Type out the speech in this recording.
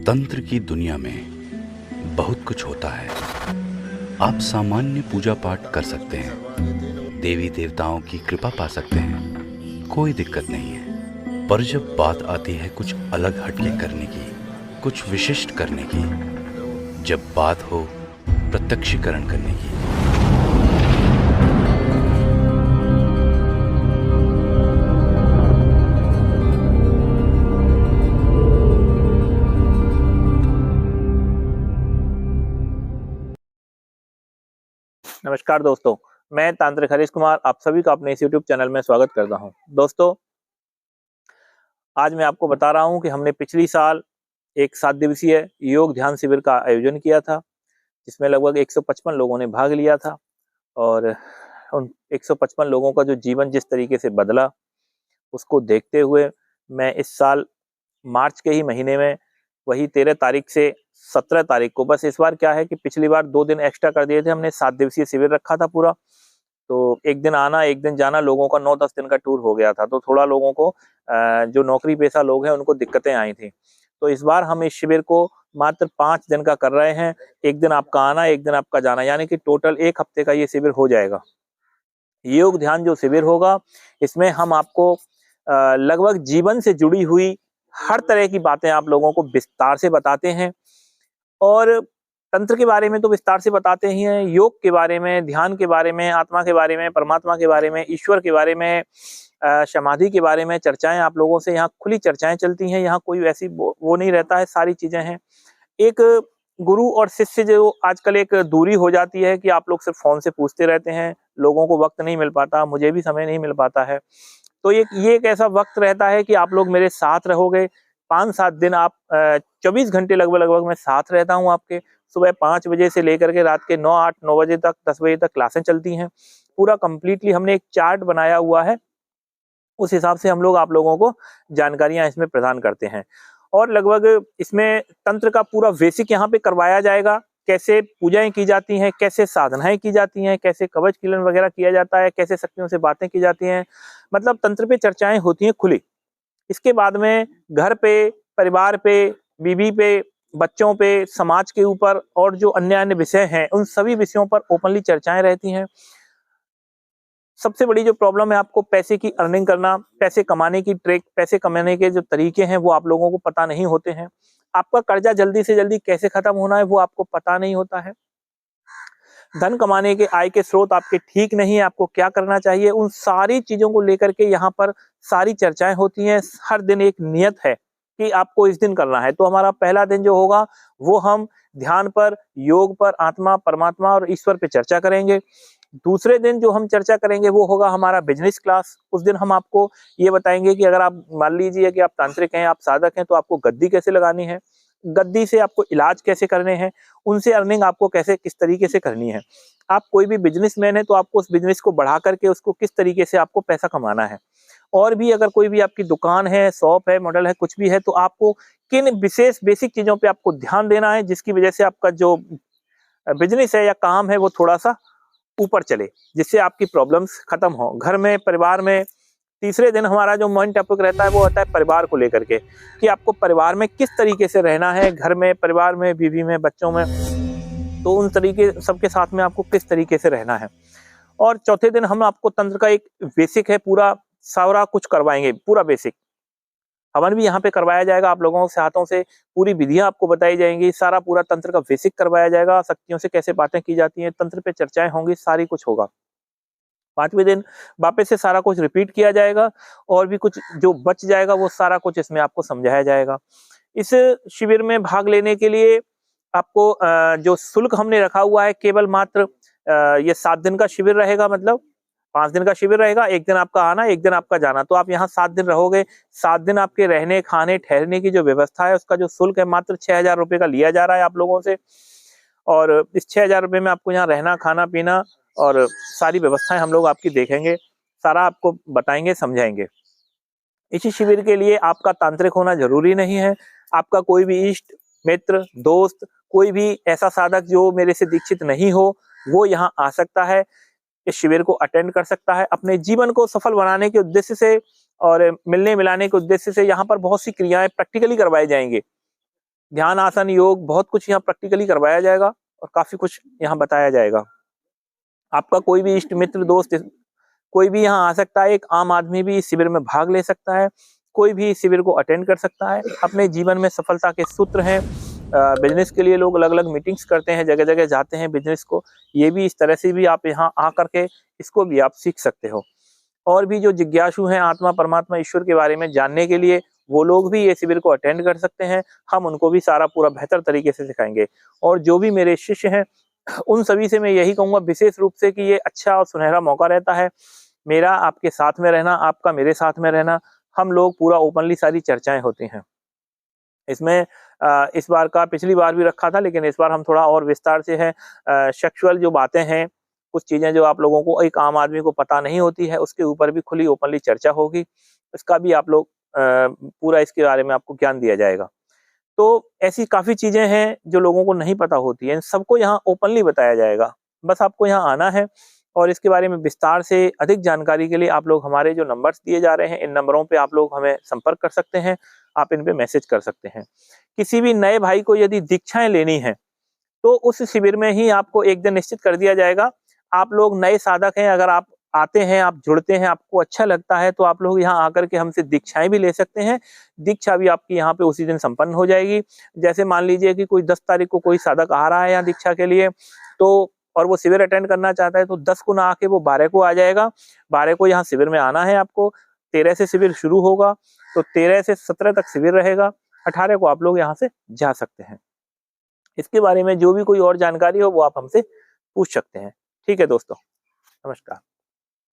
तंत्र की दुनिया में बहुत कुछ होता है। आप सामान्य पूजा पाठ कर सकते हैं, देवी देवताओं की कृपा पा सकते हैं, कोई दिक्कत नहीं है। पर जब बात आती है कुछ अलग हटके करने की, कुछ विशिष्ट करने की, जब बात हो प्रत्यक्षीकरण करने की, नमस्कार दोस्तों, मैं तांत्रिक हरीश कुमार आप सभी का अपने इस YouTube चैनल में स्वागत करता हूं। दोस्तों, आज मैं आपको बता रहा हूं कि हमने पिछली साल एक 7 दिवसीय योग ध्यान शिविर का आयोजन किया था, जिसमें लगभग 155 लोगों ने भाग लिया था। और उन 155 लोगों का जो जीवन जिस तरीके से बदला, उसको देखते हुए मैं इस साल मार्च के ही महीने में वही 13 तारीख से 17 तारीख को, बस इस बार क्या है कि पिछली बार 2 दिन एक्स्ट्रा कर दिए थे हमने। 7 दिवसीय शिविर रखा था पूरा, तो एक दिन आना एक दिन जाना, लोगों का 9-10 दिन का टूर हो गया था। तो थोड़ा लोगों को जो नौकरी पेशा लोग हैं उनको दिक्कतें आई थी। तो इस बार हम इस शिविर को मात्र 5 दिन का कर रहे हैं। एक दिन आपका आना एक दिन आपका जाना, यानी कि टोटल 1 हफ्ते का ये शिविर हो जाएगा। योग ध्यान जो शिविर होगा, इसमें हम आपको लगभग जीवन से जुड़ी हुई हर तरह की बातें आप लोगों को विस्तार से बताते हैं। और तंत्र के बारे में तो विस्तार से बताते ही हैं, योग के बारे में, ध्यान के बारे में, आत्मा के बारे में, परमात्मा के बारे में, ईश्वर के बारे में, समाधि के बारे में चर्चाएं आप लोगों से, यहाँ खुली चर्चाएं चलती हैं। यहाँ कोई ऐसी वो नहीं रहता है, सारी चीजें हैं। एक गुरु और शिष्य जो आजकल एक दूरी हो जाती है कि आप लोग सिर्फ फोन से पूछते रहते हैं, लोगों को वक्त नहीं मिल पाता, मुझे भी समय नहीं मिल पाता है। तो ये एक ऐसा वक्त रहता है कि आप लोग मेरे साथ रहोगे 5-7 दिन। आप 24 घंटे लगभग मैं साथ रहता हूँ आपके। सुबह 5 बजे से लेकर के रात के 9-8-9 बजे तक, 10 बजे तक क्लासें चलती हैं। पूरा कंप्लीटली हमने एक चार्ट बनाया हुआ है, उस हिसाब से हम लोग आप लोगों को जानकारियां इसमें प्रदान करते हैं। और लगभग इसमें तंत्र का पूरा बेसिक यहाँ पे करवाया जाएगा। कैसे पूजाएं की जाती हैं, कैसे साधनाएं की जाती हैं, कैसे कवच कीलन वगैरह किया जाता है, कैसे शक्तियों से बातें की जाती हैं, मतलब तंत्र पे चर्चाएं होती हैं खुली। इसके बाद में घर पे, परिवार पे, बीवी पे, बच्चों पे, समाज के ऊपर और जो अन्य विषय हैं, उन सभी विषयों पर ओपनली चर्चाएं रहती हैं। सबसे बड़ी जो प्रॉब्लम है आपको पैसे की अर्निंग करना, पैसे कमाने की ट्रिक, पैसे कमाने के जो तरीके हैं वो आप लोगों को पता नहीं होते हैं। आपका कर्जा जल्दी से जल्दी कैसे खत्म होना है वो आपको पता नहीं होता है। धन कमाने के आय के स्रोत आपके ठीक नहीं है, आपको क्या करना चाहिए, उन सारी चीजों को लेकर के यहाँ पर सारी चर्चाएं होती हैं। हर दिन एक नियत है कि आपको इस दिन करना है। तो हमारा पहला दिन जो होगा वो हम ध्यान पर, योग पर, आत्मा, परमात्मा और ईश्वर पे चर्चा करेंगे। दूसरे दिन जो हम चर्चा करेंगे वो होगा हमारा बिजनेस क्लास। उस दिन हम आपको ये बताएंगे कि अगर आप मान लीजिए कि आप तांत्रिक हैं, आप साधक हैं, तो आपको गद्दी कैसे लगानी है, गद्दी से आपको इलाज कैसे करने हैं, उनसे अर्निंग आपको कैसे किस तरीके से करनी है। आप कोई भी बिजनेसमैन है तो आपको उस बिजनेस को बढ़ा करके उसको किस तरीके से आपको पैसा कमाना है। और भी अगर कोई भी आपकी दुकान है, शॉप है, मॉडल है, कुछ भी है, तो आपको किन विशेष बेसिक चीजों पे आपको ध्यान देना है, जिसकी वजह से आपका जो बिजनेस है या काम है वो थोड़ा सा ऊपर चले, जिससे आपकी प्रॉब्लम्स खत्म हो घर में, परिवार में। तीसरे दिन हमारा जो मेन टॉपिक रहता है वो होता है परिवार को लेकर के, कि आपको परिवार में किस तरीके से रहना है, घर में, परिवार में, बीवी में, बच्चों में, तो उन तरीके सबके साथ में आपको किस तरीके से रहना है। और चौथे दिन हम आपको तंत्र का एक बेसिक है पूरा सारा कुछ करवाएंगे, पूरा बेसिक हवन भी यहाँ पे करवाया जाएगा। आप लोगों से हाथों से पूरी विधियां आपको बताई जाएंगी, सारा पूरा तंत्र का बेसिक करवाया जाएगा, शक्तियों से कैसे बातें की जाती हैं, तंत्र पे चर्चाएं होंगी, सारी कुछ होगा। 5वें दिन वापस से सारा कुछ रिपीट किया जाएगा और भी कुछ जो बच जाएगा वो सारा कुछ इसमें आपको समझाया जाएगा। इस शिविर में भाग लेने के लिए आपको जो शुल्क हमने रखा हुआ है केवल मात्र ये 7 दिन का शिविर रहेगा, मतलब 5 दिन का शिविर रहेगा, एक दिन आपका आना एक दिन आपका जाना। तो आप यहाँ 7 दिन रहोगे, 7 दिन आपके रहने, खाने, ठहरने की जो व्यवस्था है उसका जो शुल्क है मात्र 6,000 रुपये का लिया जा रहा है आप लोगों से। और इस 6,000 रुपये में आपको यहाँ रहना, खाना, पीना और सारी व्यवस्थाएं हम लोग आपकी देखेंगे, सारा आपको बताएंगे, समझाएंगे। इसी शिविर के लिए आपका तांत्रिक होना जरूरी नहीं है। आपका कोई भी इष्ट मित्र, दोस्त, कोई भी ऐसा साधक जो मेरे से दीक्षित नहीं हो, वो यहाँ आ सकता है, इस शिविर को अटेंड कर सकता है। अपने जीवन को सफल बनाने के उद्देश्य से और मिलने मिलाने के उद्देश्य से यहाँ पर बहुत सी क्रियाएं प्रैक्टिकली करवाई जाएंगी। ध्यान, आसन, योग, बहुत कुछ यहाँ प्रैक्टिकली करवाया जाएगा और काफी कुछ यहाँ बताया जाएगा। आपका कोई भी इष्ट मित्र दोस्त कोई भी यहाँ आ सकता है। एक आम आदमी भी इस शिविर में भाग ले सकता है, कोई भी इस शिविर को अटेंड कर सकता है। अपने जीवन में सफलता के सूत्र हैं। बिजनेस के लिए लोग अलग अलग मीटिंग्स करते हैं, जगह जगह जाते हैं बिजनेस को, ये भी इस तरह से भी आप यहाँ आ करके इसको भी आप सीख सकते हो। और भी जो जिज्ञासु हैं आत्मा, परमात्मा, ईश्वर के बारे में जानने के लिए, वो लोग भी ये शिविर को अटेंड कर सकते हैं। हम उनको भी सारा पूरा बेहतर तरीके से सिखाएंगे। और जो भी मेरे शिष्य हैं उन सभी से मैं यही कहूँगा विशेष रूप से कि ये अच्छा और सुनहरा मौका रहता है, मेरा आपके साथ में रहना, आपका मेरे साथ में रहना। हम लोग पूरा ओपनली सारी चर्चाएं होती हैं इसमें। इस बार का पिछली बार भी रखा था, लेकिन इस बार हम थोड़ा और विस्तार से है। सेक्सुअल जो बातें हैं, कुछ चीजें जो आप लोगों को, एक आम आदमी को पता नहीं होती है, उसके ऊपर भी खुली ओपनली चर्चा होगी। इसका भी आप लोग पूरा इसके बारे में आपको ज्ञान दिया जाएगा। तो ऐसी काफी चीजें हैं जो लोगों को नहीं पता होती है, इन सबको यहाँ ओपनली बताया जाएगा। बस आपको यहाँ आना है और इसके बारे में विस्तार से अधिक जानकारी के लिए आप लोग हमारे जो नंबर्स दिए जा रहे हैं, इन नंबरों पे आप लोग हमें संपर्क कर सकते हैं, आप इन पे मैसेज कर सकते हैं। किसी भी नए भाई को यदि दीक्षाएं लेनी है तो उस शिविर में ही आपको एक दिन निश्चित कर दिया जाएगा। आप लोग नए साधक हैं, अगर आप आते हैं, आप जुड़ते हैं, आपको अच्छा लगता है, तो आप लोग यहाँ आकर के हमसे दीक्षाएं भी ले सकते हैं। दीक्षा भी आपकी यहाँ पे उसी दिन संपन्न हो जाएगी। जैसे मान लीजिए कि कोई 10 तारीख को कोई साधक आ रहा है यहाँ दीक्षा के लिए, तो और वो शिविर अटेंड करना चाहता है, तो 10 को ना आके वो 12 को आ जाएगा। 12 को यहाँ शिविर में आना है आपको। 13 से शिविर शुरू होगा, तो 13 से 17 तक शिविर रहेगा। 18 को आप लोग यहाँ से जा सकते हैं। इसके बारे में जो भी कोई और जानकारी हो वो आप हमसे पूछ सकते हैं। ठीक है दोस्तों, नमस्कार।